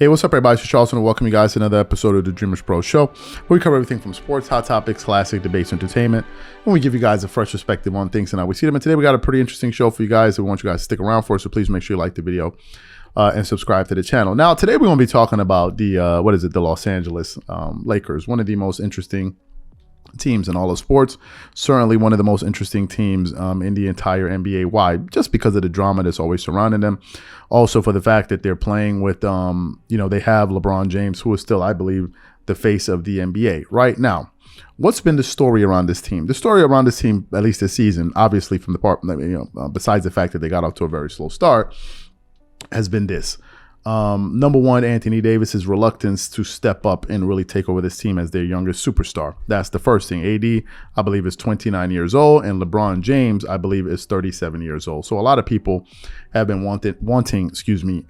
Hey, what's up, everybody? It's Charles, and welcome you guys to another episode of the Dreamerspro Show, where we cover everything from sports, hot topics, classic debates, entertainment, and we give you guys a fresh perspective on things and how we see them. And today we got a pretty interesting show for you guys that we want you guys to stick around for, so please make sure you like the video and subscribe to the channel. Now, today we're going to be talking about the Los Angeles Lakers, one of the most interesting teams in all of sports, certainly one of the most interesting teams in the entire NBA. Why? Just because of the drama that's always surrounding them. Also for the fact that they're playing with, they have LeBron James, who is still, I believe, the face of the NBA. Right now, what's been the story around this team? The story around this team, at least this season, obviously from the part, besides the fact that they got off to a very slow start, has been this. Number one, Anthony Davis's reluctance to step up and really take over this team as their youngest superstar. That's the first thing. AD, I believe, is 29 years old, and LeBron James, I believe, is 37 years old. So a lot of people have been wanting,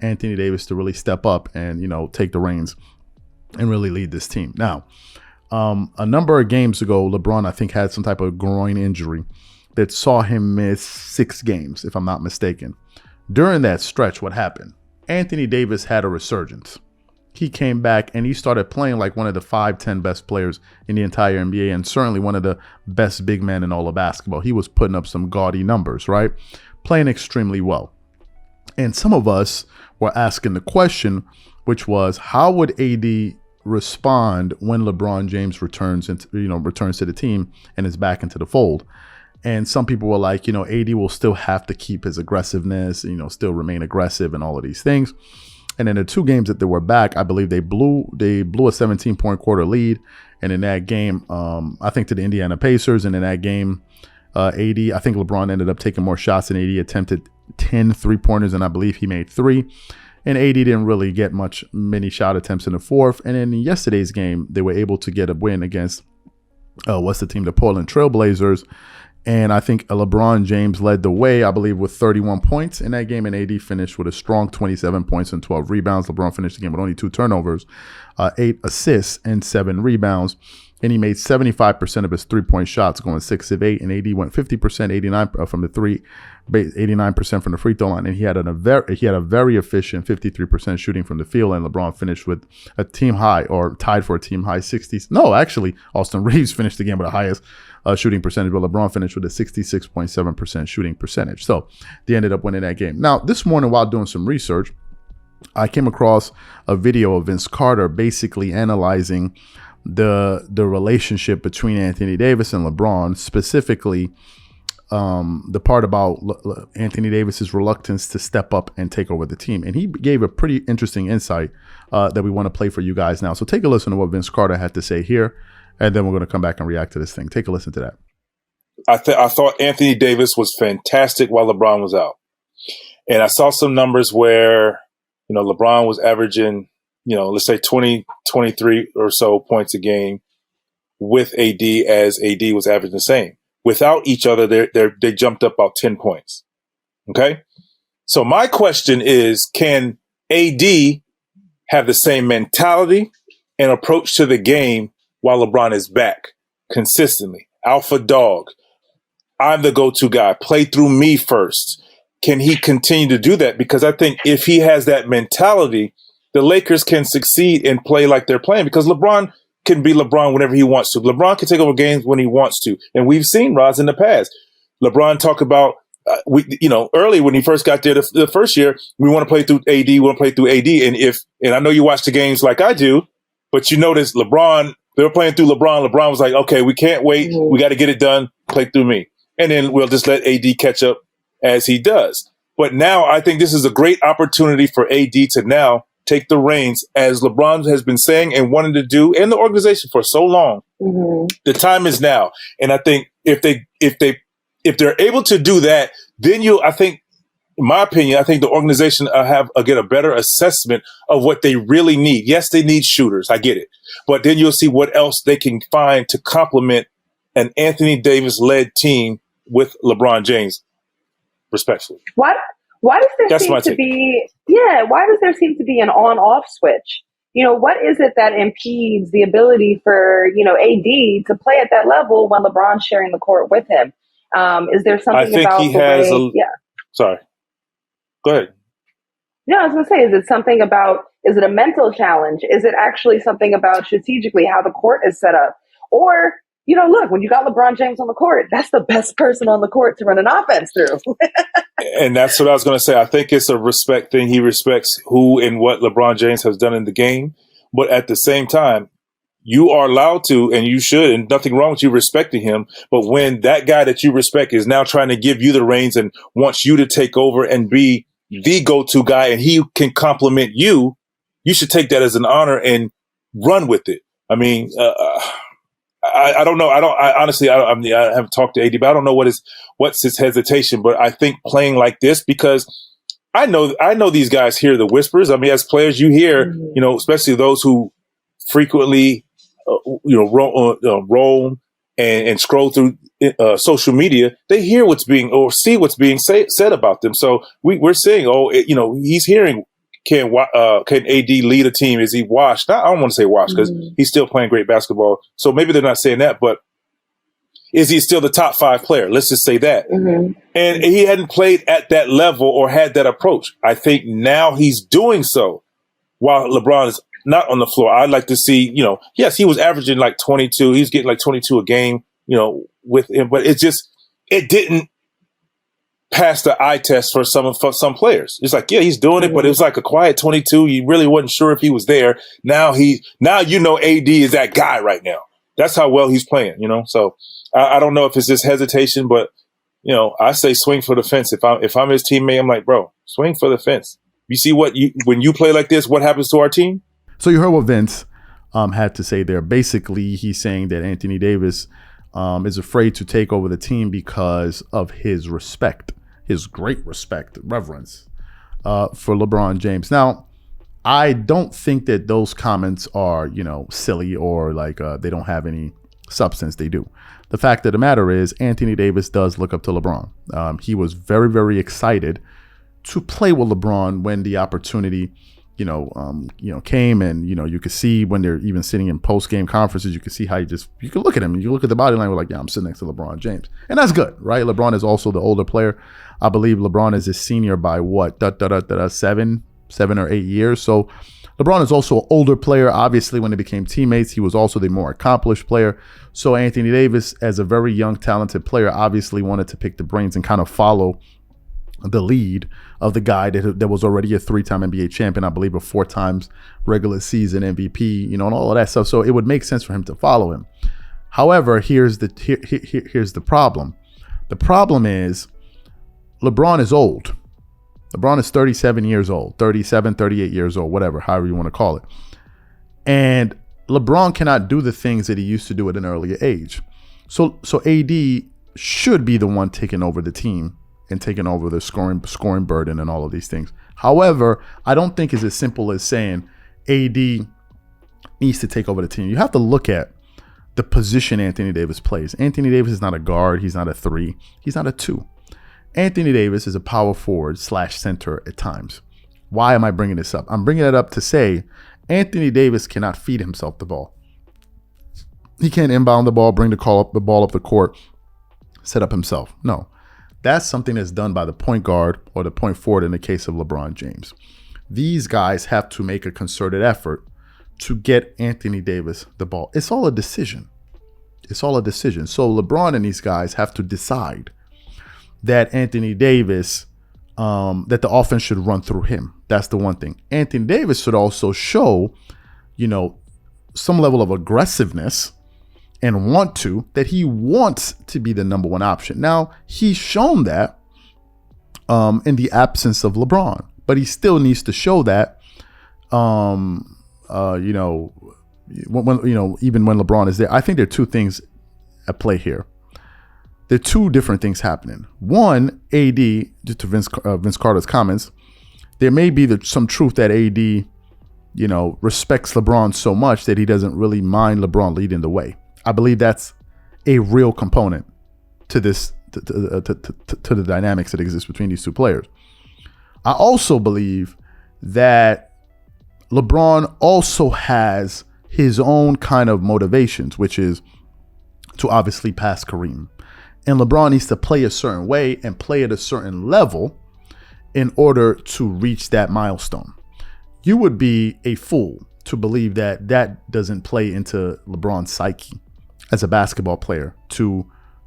Anthony Davis to really step up and, take the reins and really lead this team. Now, a number of games ago, LeBron, I think, had some type of groin injury that saw him miss 6 games, if I'm not mistaken. During that stretch, what happened? Anthony Davis had a resurgence. He came back and he started playing like one of the 5-10 best players in the entire NBA, and certainly one of the best big men in all of basketball. He was putting up some gaudy numbers, right? Playing extremely well. And some of us were asking the question, which was, how would AD respond when LeBron James returns to the team and is back into the fold? And some people were like, AD will still have to keep his aggressiveness, still remain aggressive and all of these things. And in the 2 games that they were back, I believe they blew a 17-point quarter lead. And in that game, I think to the Indiana Pacers, and in that game, I think LeBron ended up taking more shots than AD attempted 10 3-pointers, and I believe he made 3. And AD didn't really get many shot attempts in the fourth. And in yesterday's game, they were able to get a win against, the Portland Trail Blazers. And I think LeBron James led the way, I believe, with 31 points in that game. And AD finished with a strong 27 points and 12 rebounds. LeBron finished the game with only 2 turnovers, 8 assists, and 7 rebounds. And he made 75% of his 3-point shots, going 6 of 8. And AD went 50%, 89 from the 3, 89% from the free throw line. And he had a very efficient 53% shooting from the field. And LeBron finished with a team high, or tied for a team high 60s. No, actually, Austin Reeves finished the game with the highest shooting percentage, but LeBron finished with a 66.7% shooting percentage. So they ended up winning that game. Now, this morning, while doing some research, I came across a video of Vince Carter basically analyzing the relationship between Anthony Davis and LeBron, specifically the part about Anthony Davis's reluctance to step up and take over the team. And he gave a pretty interesting insight that we want to play for you guys now. So take a listen to what Vince Carter had to say here, and then we're going to come back and react to this thing. Take a listen to that. I thought Anthony Davis was fantastic while LeBron was out. And I saw some numbers where, LeBron was averaging, let's say 20, 23 or so points a game with AD, as AD was averaging the same. Without each other, they jumped up about 10 points. Okay? So my question is, can AD have the same mentality and approach to the game while LeBron is back consistently? Alpha dog. I'm the go-to guy. Play through me first. Can he continue to do that? Because I think if he has that mentality, the Lakers can succeed and play like they're playing, because LeBron can be LeBron whenever he wants to. LeBron can take over games when he wants to. And we've seen Roz in the past. LeBron talk about, early when he first got there the first year, we want to play through AD, we want to play through AD. And I know you watch the games like I do, but you notice LeBron, they were playing through LeBron. LeBron was like, okay, we can't wait. We got to get it done. Play through me. And then we'll just let AD catch up as he does. But now I think this is a great opportunity for AD to now take the reins, as LeBron has been saying and wanted to do in the organization for so long. Mm-hmm. The time is now. And I think if they're able to do that, then in my opinion, I think the organization get a better assessment of what they really need. Yes, they need shooters. I get it. But then you'll see what else they can find to complement an Anthony Davis-led team with LeBron James, respectfully. Why does there seem to be an on-off switch? What is it that impedes the ability for, AD to play at that level when LeBron's sharing the court with him? Is there something I think about he has Sorry. Go ahead. No, I was going to say, is it a mental challenge? Is it actually something about strategically how the court is set up? Or, look, when you got LeBron James on the court, that's the best person on the court to run an offense through. And that's what I was going to say. I think it's a respect thing. He respects who and what LeBron James has done in the game. But at the same time, you are allowed to, and you should, and nothing wrong with you respecting him. But when that guy that you respect is now trying to give you the reins and wants you to take over and be the go-to guy, and he can compliment you, you should take that as an honor and run with it. I mean, I don't know. I honestly haven't talked to AD, but I don't know what's his hesitation. But I think playing like this, because I know these guys hear the whispers. I mean, as players, you hear, especially those who frequently, roam and scroll through social media. They hear what's being or see what's being said about them. So we're saying, he's hearing. Can AD lead a team? Is he washed? I don't want to say washed because he's still playing great basketball. So maybe they're not saying that, but is he still the top 5 player? Let's just say that. Mm-hmm. And he hadn't played at that level or had that approach. I think now he's doing so while LeBron is not on the floor. I'd like to see, yes, he was averaging like 22. He was getting like 22 a game, with him, but it didn't pass the eye test for some players. It's like, yeah, he's doing it, but it was like a quiet 22. You really wasn't sure if he was there. Now AD is that guy right now. That's how well he's playing, So I don't know if it's just hesitation, but I say swing for the fence. If I'm his teammate, I'm like, bro, swing for the fence. You see when you play like this, what happens to our team? So you heard what Vince had to say there. Basically, he's saying that Anthony Davis is afraid to take over the team because of his respect. His great respect, reverence for LeBron James. Now, I don't think that those comments are, silly or like they don't have any substance. They do. The fact of the matter is Anthony Davis does look up to LeBron. He was very, very excited to play with LeBron when the opportunity, came, and, you could see when they're even sitting in post-game conferences, you could see how you could look at him and you look at the body language like, yeah, I'm sitting next to LeBron James. And that's good, right? LeBron is also the older player. I believe LeBron is his senior by what? 7 or 8 years. So LeBron is also an older player. Obviously, when they became teammates, he was also the more accomplished player. So Anthony Davis, as a very young, talented player, obviously wanted to pick the brains and kind of follow the lead of the guy that was already a 3-time NBA champion, I believe a 4 times regular season MVP, and all of that stuff. So it would make sense for him to follow him. However, here's the problem. The problem is LeBron is old. LeBron is 37 years old, 37, 38 years old, whatever, however you want to call it. And LeBron cannot do the things that he used to do at an earlier age. So AD should be the one taking over the team and taking over the scoring burden and all of these things. However, I don't think it's as simple as saying AD needs to take over the team. You have to look at the position Anthony Davis plays. Anthony Davis is not a guard. He's not a 3. He's not a 2. Anthony Davis is a power forward / center at times. Why am I bringing this up? I'm bringing it up to say Anthony Davis cannot feed himself the ball. He can't inbound the ball, bring the ball up the court, set up himself. No. That's something that's done by the point guard or the point forward in the case of LeBron James. These guys have to make a concerted effort to get Anthony Davis the ball. It's all a decision. So LeBron and these guys have to decide that Anthony Davis, that the offense should run through him. That's the one thing. Anthony Davis should also show, some level of aggressiveness and that he wants to be the number 1 option. Now, he's shown that in the absence of LeBron, but he still needs to show that, when even when LeBron is there. I think there are 2 things at play here. There are 2 different things happening. One, AD, just to Vince Carter's comments, there may be some truth that AD, respects LeBron so much that he doesn't really mind LeBron leading the way. I believe that's a real component to this, to the dynamics that exist between these 2 players. I also believe that LeBron also has his own kind of motivations, which is to obviously pass Kareem. And LeBron needs to play a certain way and play at a certain level in order to reach that milestone. You would be a fool to believe that that doesn't play into LeBron's psyche as a basketball player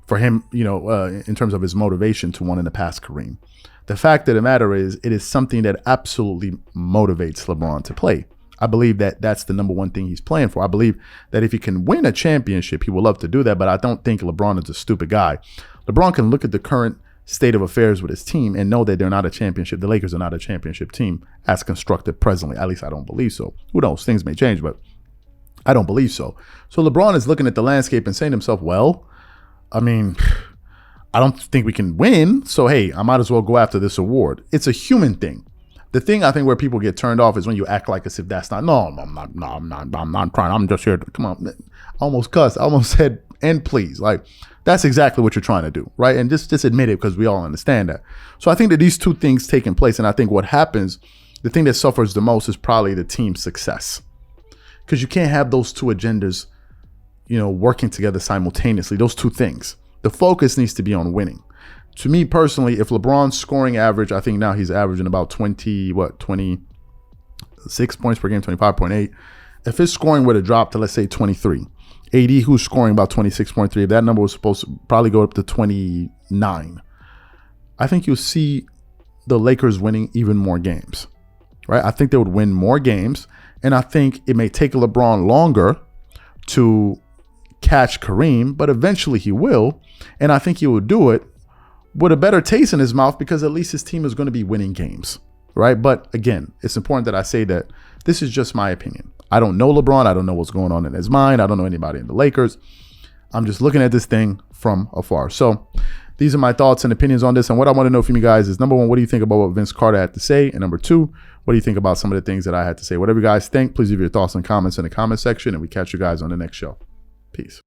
for him, in terms of his motivation to want to pass Kareem. The fact of the matter is, it is something that absolutely motivates LeBron to play. I believe that that's the number one thing he's playing for. I believe that if he can win a championship, he will love to do that, but I don't think LeBron is a stupid guy. LeBron can look at the current state of affairs with his team and know that they're not a championship. The Lakers are not a championship team as constructed presently. At least I don't believe so. Who knows? Things may change, but I don't believe so. So LeBron is looking at the landscape and saying to himself, well, I mean, I don't think we can win. So, hey, I might as well go after this award. It's a human thing. The thing I think where people get turned off is when you act like as if that's not, I'm not trying. I'm just here to, come on. I almost cussed. I almost said, and please, like, that's exactly what you're trying to do, right? And just admit it, because we all understand that. So I think that these two things taking place, and I think what happens, the thing that suffers the most is probably the team's success, because you can't have those two agendas, working together simultaneously. Those two things. The focus needs to be on winning. To me personally, if LeBron's scoring average, I think now he's averaging about 26 points per game, 25.8. If his scoring were to drop to, let's say, 23, AD, who's scoring about 26.3, if that number was supposed to probably go up to 29, I think you'll see the Lakers winning even more games, right? I think they would win more games, and I think it may take LeBron longer to catch Kareem, but eventually he will, and I think he will do it with a better taste in his mouth, because at least his team is going to be winning games, right? But again, it's important that I say that this is just my opinion. I don't know LeBron. I don't know what's going on in his mind. I don't know anybody in the Lakers. I'm just looking at this thing from afar. So these are my thoughts and opinions on this. And what I want to know from you guys is, number one, what do you think about what Vince Carter had to say? And number two, what do you think about some of the things that I had to say? Whatever you guys think, please leave your thoughts and comments in the comment section, and we catch you guys on the next show. Peace.